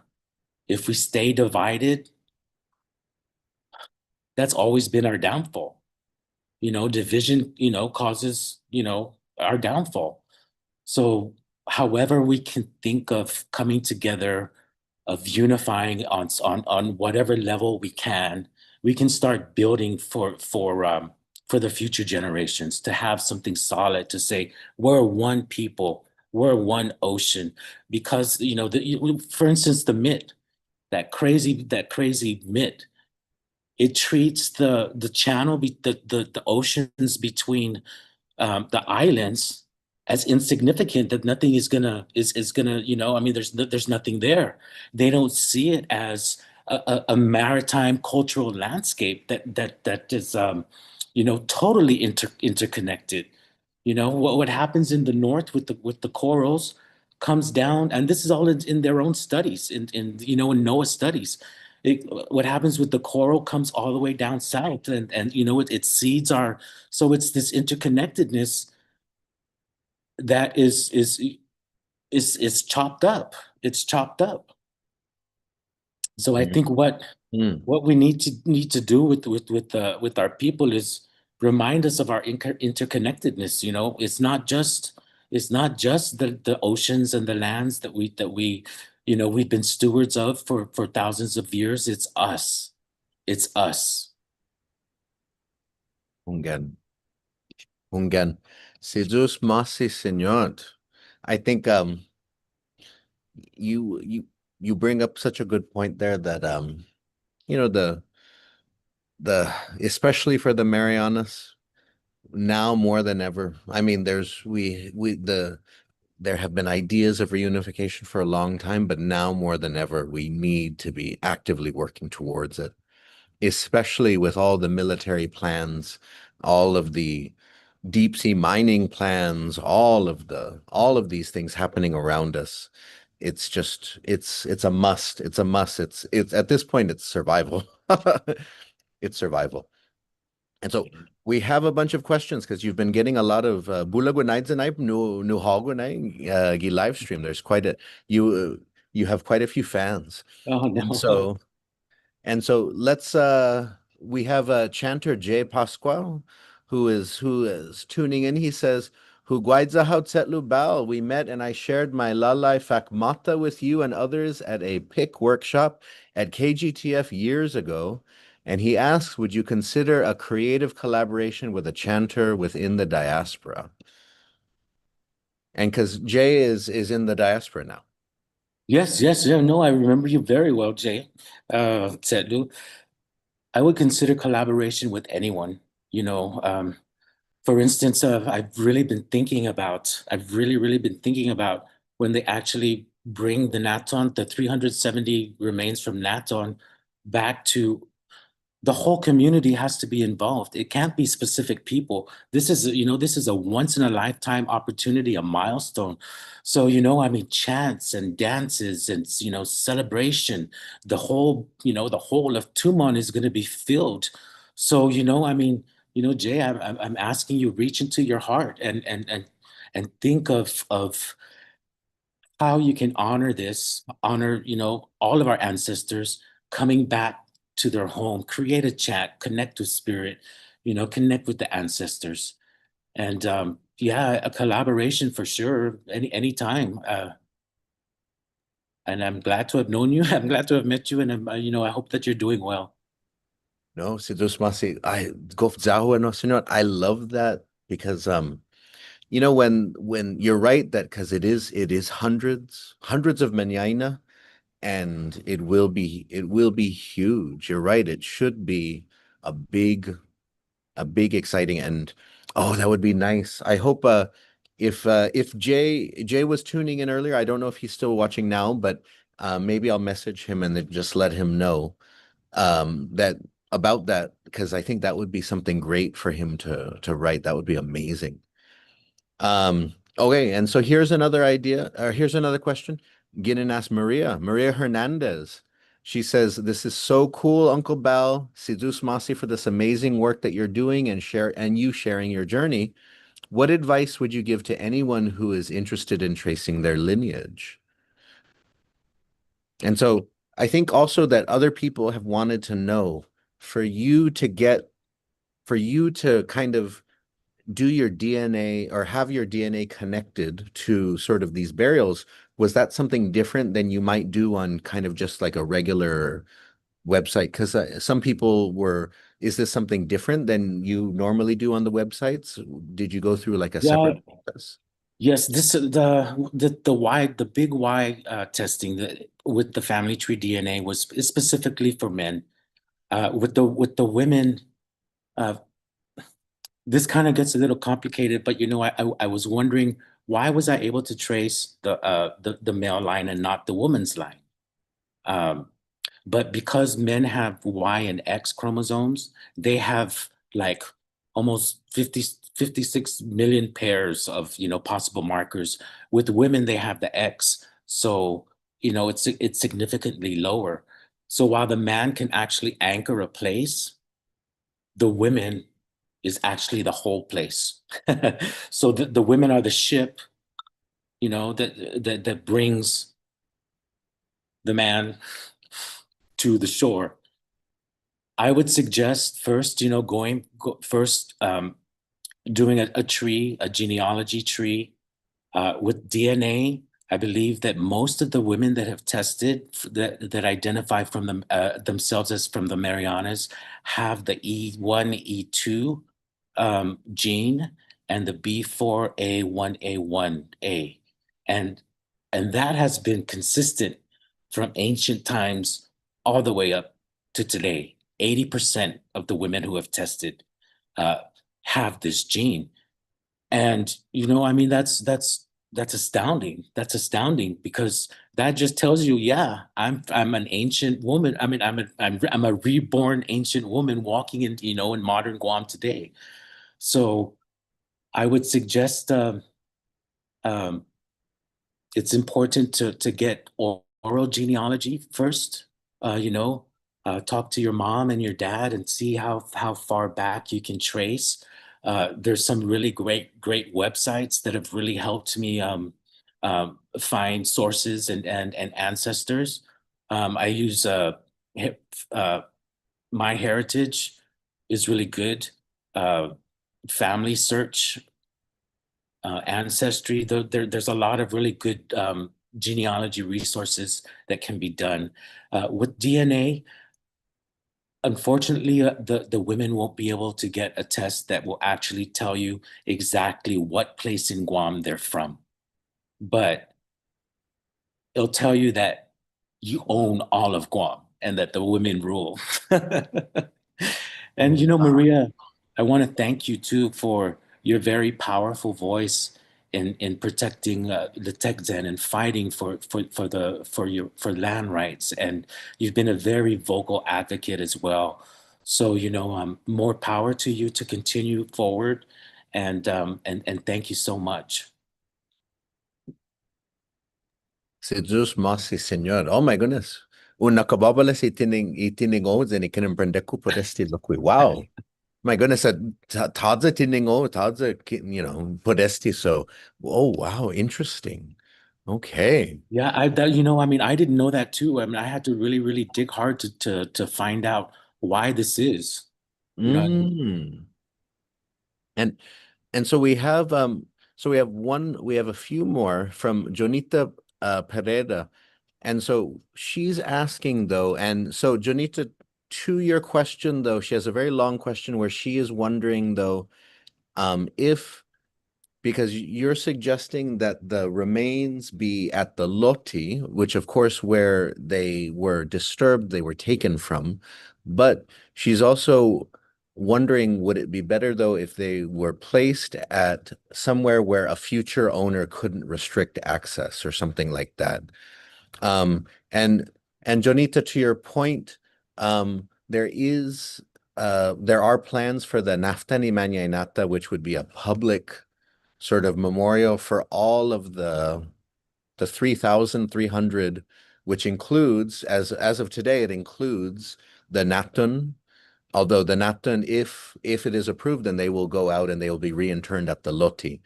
Speaker 2: If we stay divided, that's always been our downfall. Division, causes, our downfall. So however we can think of coming together, of unifying on whatever level we can start building for the future generations, to have something solid, to say we're one people, we're one ocean. Because for instance, the myth, that crazy myth, it treats the channel, the oceans between the islands as insignificant, that nothing is gonna, I mean, there's nothing there. They don't see it as a maritime cultural landscape that is totally interconnected. What happens in the north with the corals comes down, and this is all in their own studies, in NOAA studies. What happens with the coral comes all the way down south, and it seeds our. So it's this interconnectedness that is chopped up. It's chopped up. So I think
Speaker 1: Mm.
Speaker 2: what we need to do with our people is remind us of our interconnectedness. It's not just the oceans and the lands that we we've been stewards of for thousands of years. It's us. It's us.
Speaker 1: Hungen. Hungen. Jesus Masi Siñot. I think you you bring up such a good point there that you know the especially for the Marianas now more than ever. I mean, there's we the there have been ideas of reunification for a long time, but now more than ever, we need to be actively working towards it, especially with all the military plans, all of the deep sea mining plans, all of these things happening around us. It's just it's a must. It's a must. It's at this point it's survival. It's survival. And so we have a bunch of questions because you've been getting a lot of Bulagunay nu Hagunay live stream. There's quite a you have quite a few fans.
Speaker 2: Oh
Speaker 1: And
Speaker 2: no.
Speaker 1: so let's we have chanter Jay Pascual who is tuning in. He says, Huguaidza Hautsetlu Bal, we met and I shared my Lalai Fakmata with you and others at a PIC workshop at KGTF years ago. And he asks, would you consider a creative collaboration with a chanter within the diaspora? And because Jay is in the diaspora now.
Speaker 2: Yes, yes, yeah, no, I remember you very well, Jay. Setlu. I would consider collaboration with anyone, you know. For instance, I've really been thinking about when they actually bring the Naton, the 370 remains from Naton back to the whole community has to be involved. It can't be specific people. This is a once in a lifetime opportunity, a milestone. So, I mean, chants and dances and, celebration, the whole of Tumon is going to be filled. So, I mean, Jay, I'm asking you, reach into your heart and think of how you can honor, all of our ancestors coming back to their home, create a chat, connect with spirit, connect with the ancestors. And yeah, a collaboration for sure, anytime. And I'm glad to have known you. I'm glad to have met you. And I hope that you're doing well.
Speaker 1: No, si Diyos masi, I go Zaho no Siñot. I love that because when you're right that because it is hundreds of manyaina and it will be huge. You're right. It should be a big exciting and oh that would be nice. I hope if Jay was tuning in earlier, I don't know if he's still watching now, but maybe I'll message him and then just let him know that about that because I think that would be something great for him to write. That would be amazing. Okay, and so here's another idea, or here's another question. Ginin asked Maria Hernandez. She says, "This is so cool, Uncle Bal. Sidus Masi for this amazing work that you're doing and you sharing your journey. What advice would you give to anyone who is interested in tracing their lineage?" And so I think also that other people have wanted to know for you to get for you to kind of do your DNA or have your DNA connected to sort of these burials, was that something different than you might do on kind of just like a regular website? Because some people were, is this something different than you normally do on the websites? Did you go through like a
Speaker 2: Yeah,
Speaker 1: separate process?
Speaker 2: yes, this the big Y testing with the family tree DNA is specifically for men. With the women, uh, this kind of gets a little complicated, but I was wondering why was I able to trace the male line and not the woman's line? Um, but because men have Y and X chromosomes, they have like almost 56 million pairs of, possible markers. With women, they have the X. So, it's significantly lower. So while the man can actually anchor a place, the women is actually the whole place. So the women are the ship, that brings the man to the shore. I would suggest first, first doing a tree, a genealogy tree with DNA. I believe that most of the women that have tested that identify from themselves as from the Marianas have the E1, E2 gene and the B4A1A1A, and that has been consistent from ancient times all the way up to today. 80% of the women who have tested uh, have this gene. And I mean, that's astounding. That's astounding because that just tells you, yeah, I'm an ancient woman. I mean, I'm a reborn ancient woman walking in in modern Guam today. So I would suggest um, it's important to get oral genealogy first. You know, talk to your mom and your dad and see how far back you can trace. There's some really great websites that have really helped me find sources and ancestors. I use uh, My Heritage is really good. Uh, Family Search, Ancestry. There's a lot of really good genealogy resources that can be done. With DNA, unfortunately, the women won't be able to get a test that will actually tell you exactly what place in Guam they're from. But it'll tell you that you own all of Guam and that the women rule. And
Speaker 1: Oh, wow.
Speaker 2: Maria, I want to thank you too for your very powerful voice in protecting the Tekzen and fighting for land rights. And you've been a very vocal advocate as well. So more power to you to continue forward, and thank you so much.
Speaker 1: Si Zeus mas si Señor. Oh my goodness. Un nakababala si itining o then ikinimbrende ko podesti lokui. Wow. My goodness, Tadza Tiningo, Tadza, Podesti. So, oh, wow, interesting. Okay.
Speaker 2: Yeah, I mean, I didn't know that too. I mean, I had to really dig hard to find out why this is. You know,
Speaker 1: Mm. And so we have a few more from Jonita Pereira. And so she's asking though, and so Jonita, to your question though, she has a very long question where she is wondering though, if because you're suggesting that the remains be at the Loti, which of course where they were disturbed, they were taken from. But she's also wondering, would it be better though if they were placed at somewhere where a future owner couldn't restrict access or something like that? Um, and Jonita, to your point, there are plans for the Naftani Manyainata, which would be a public sort of memorial for all of the 3,300, which includes, as of today, it includes the Naton. Although the Naton, if it is approved, then they will go out and they will be reinterred at the Loti.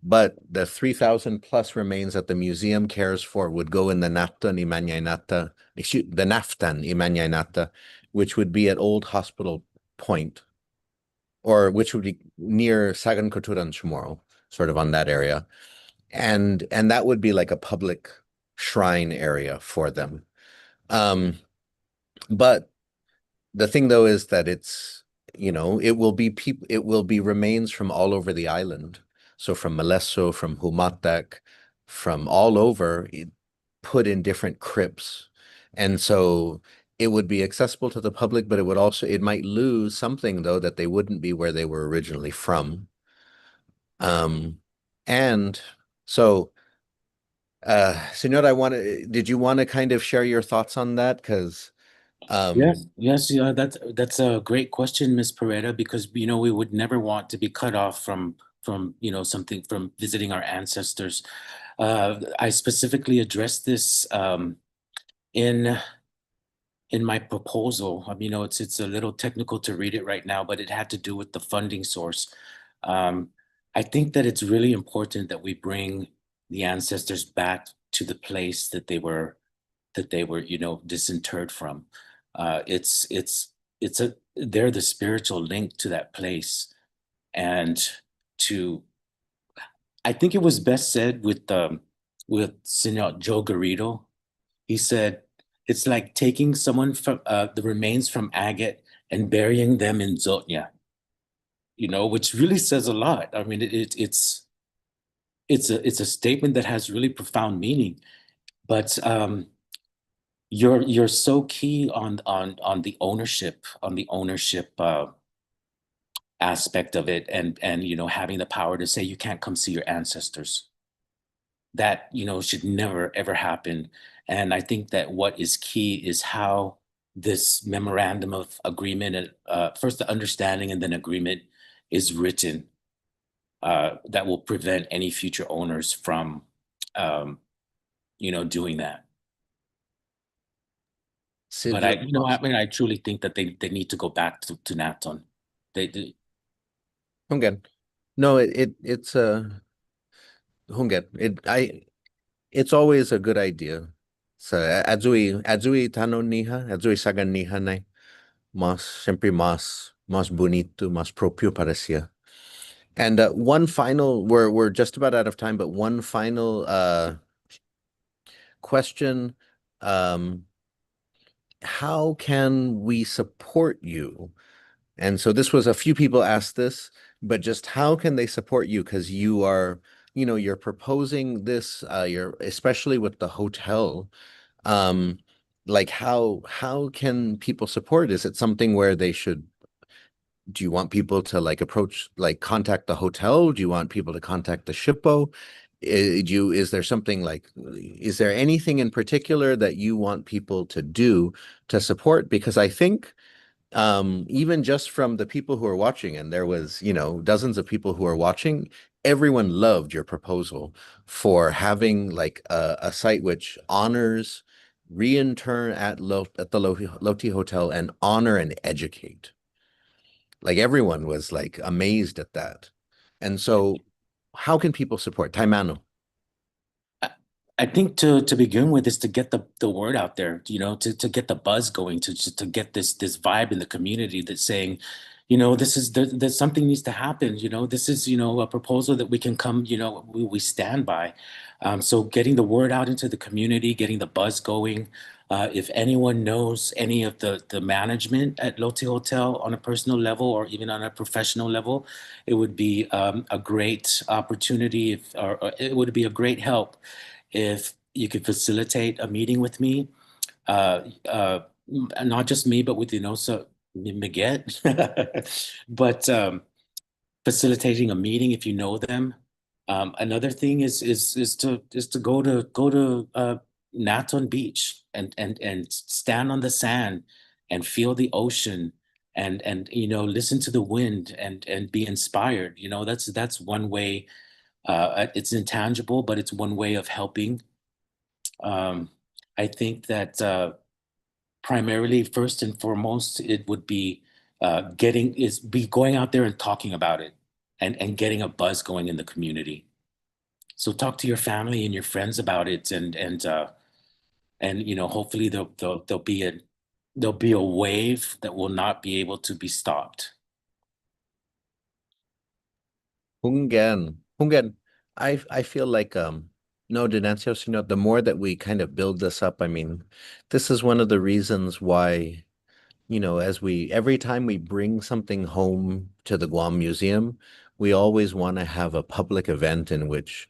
Speaker 1: But the 3,000 plus remains that the museum cares for would go in the Naton Imanyainata, the Naftan Imanyainata, which would be at Old Hospital Point, or which would be near Sagan Koturan Chamorro, sort of on that area. And that would be like a public shrine area for them. Um, but the thing though is that it will be remains from all over the island. So from Malesso, from Humatak, from all over, put in different crypts. And so it would be accessible to the public, but it might lose something though that they wouldn't be where they were originally from. Um, and so Signor, did you want to kind of share your thoughts on that? Because,
Speaker 2: yes, yeah, that's a great question, Miss Peretta, because we would never want to be cut off from something from visiting our ancestors. I specifically addressed this in in my proposal. It's a little technical to read it right now, but it had to do with the funding source. Um, I think that it's really important that we bring the ancestors back to the place that they were disinterred from. They're the spiritual link to that place. And to I think it was best said with Signor Joe Garrido. He said, it's like taking someone from the remains from Agate and burying them in Zotnya, which really says a lot. I mean, it's a statement that has really profound meaning. But you're so key on the ownership aspect of it, and having the power to say you can't come see your ancestors. That should never ever happen. And I think that what is key is how this memorandum of agreement and first the understanding and then agreement is written. that will prevent any future owners from, um, doing that. But
Speaker 1: Siñot
Speaker 2: I mean, I truly think that they need to go back to Naton. They
Speaker 1: Hungen. No, it's Hungen. It's always a good idea. Sa adzui tanong niha, adzui sagan niha nai. Mas sempre mas bonito, mas proprio para siya. And one final, we're just about out of time, but one final question. How can we support you? And so this was a few people asked this, but just how can they support you? Because you are, you're proposing this, you're especially with the hotel. Um, like how can people support? Is it something where they should do you want people to like approach, like contact the hotel? Do you want people to contact the shippo? Is there something like, is there anything in particular that you want people to do to support? Because I think even just from the people who are watching, and there was, dozens of people who are watching, everyone loved your proposal for having like a site which honors reintern at the Loti Hotel and honor and educate. Like everyone was like amazed at that. And so how can people support Taimano?
Speaker 2: I I think to begin with is to get the word out there, to get the buzz going, to get this vibe in the community that's saying, this is there's something needs to happen. This is a proposal that we can come, we stand by. So getting the word out into the community, getting the buzz going. If anyone knows any of the management at Lotte Hotel on a personal level or even on a professional level, it would be a great opportunity, or it would be a great help if you could facilitate a meeting with me, uh, uh, not just me, but with, so Miguel, but facilitating a meeting if you know them. Another thing is to go to Naton Beach and stand on the sand and feel the ocean and listen to the wind and be inspired. That's one way. It's intangible, but it's one way of helping. um, I think that primarily, first and foremost, it would be going out there and talking about it and getting a buzz going in the community. So talk to your family and your friends about it, and hopefully there'll be a wave that will not be able to be stopped.
Speaker 1: Hungen, I feel like no, Denancio, the more that we kind of build this up, I mean, this is one of the reasons why, as every time we bring something home to the Guam Museum, we always want to have a public event in which,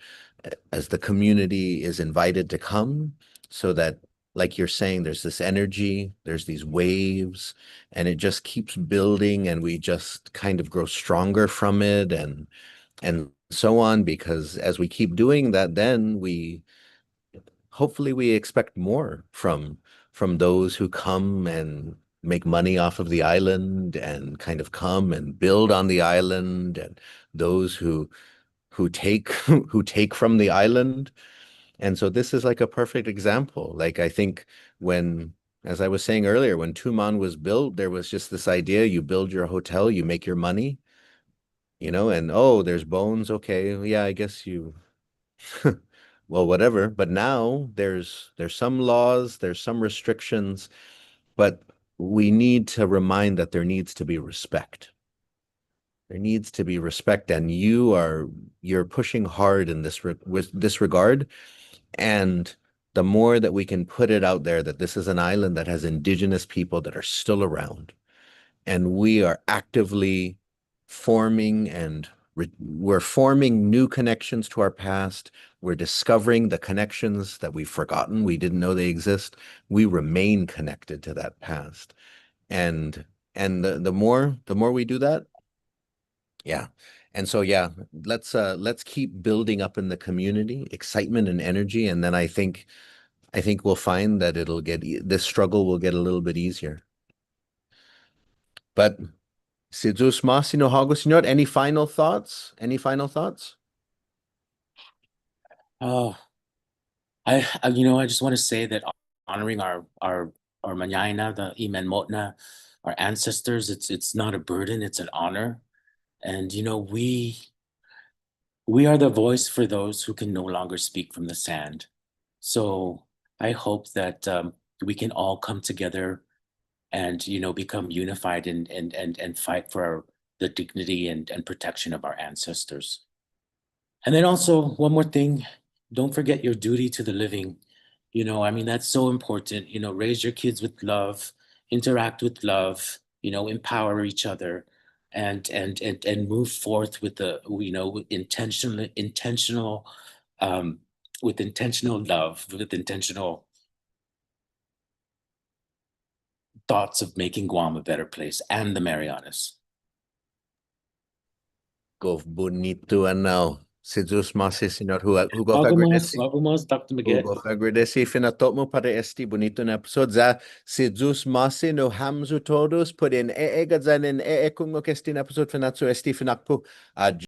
Speaker 1: as the community is invited to come, so that, like you're saying, there's this energy, there's these waves, and it just keeps building, and we just kind of grow stronger from it, and so on. Because as we keep doing that, then we hopefully we expect more from those who come and make money off of the island and kind of come and build on the island, and those who take who take from the island. And so this is like a perfect example. Like I think when, as I was saying earlier, when Tumon was built, there was just this idea: you build your hotel, you make your money, and oh, there's bones. Okay, yeah, I guess you well, whatever. But now there's some laws, there's some restrictions, but we need to remind that there needs to be respect. There needs to be respect, and you're pushing hard in with this regard. And the more that we can put it out there that this is an island that has indigenous people that are still around, and we are actively forming and we're forming new connections to our past. We're discovering the connections that we've forgotten. We didn't know they exist. We remain connected to that past. And the more we do that, yeah. And so yeah, let's keep building up in the community excitement and energy. And then I think we'll find that this struggle will get a little bit easier. But Si Zeus Masi no Hago Siñot, any final thoughts? Any final thoughts?
Speaker 2: Oh, I just want to say that honoring our mañana, the Imen Motna, our ancestors, it's not a burden, it's an honor. And we are the voice for those who can no longer speak from the sand. So I hope that we can all come together and become unified and fight for the dignity and protection of our ancestors. And then also one more thing, don't forget your duty to the living. I mean, that's so important. Raise your kids with love, interact with love, empower each other, and move forth with the with um, intentional love, with intentional thoughts of making Guam a better place and the Marianas.
Speaker 1: Go bonito now. Si Zeus Masi Siñot, Hugo
Speaker 2: Algo
Speaker 1: Fagredesi.
Speaker 2: algo más, Dr. Miguel.
Speaker 1: Hugo Fagredesi, finatot mo para este bonito na episode. Za si Zeus Masi no hamzu todos, put in egadzanin kung mo kestin episode finatso esti finakpo.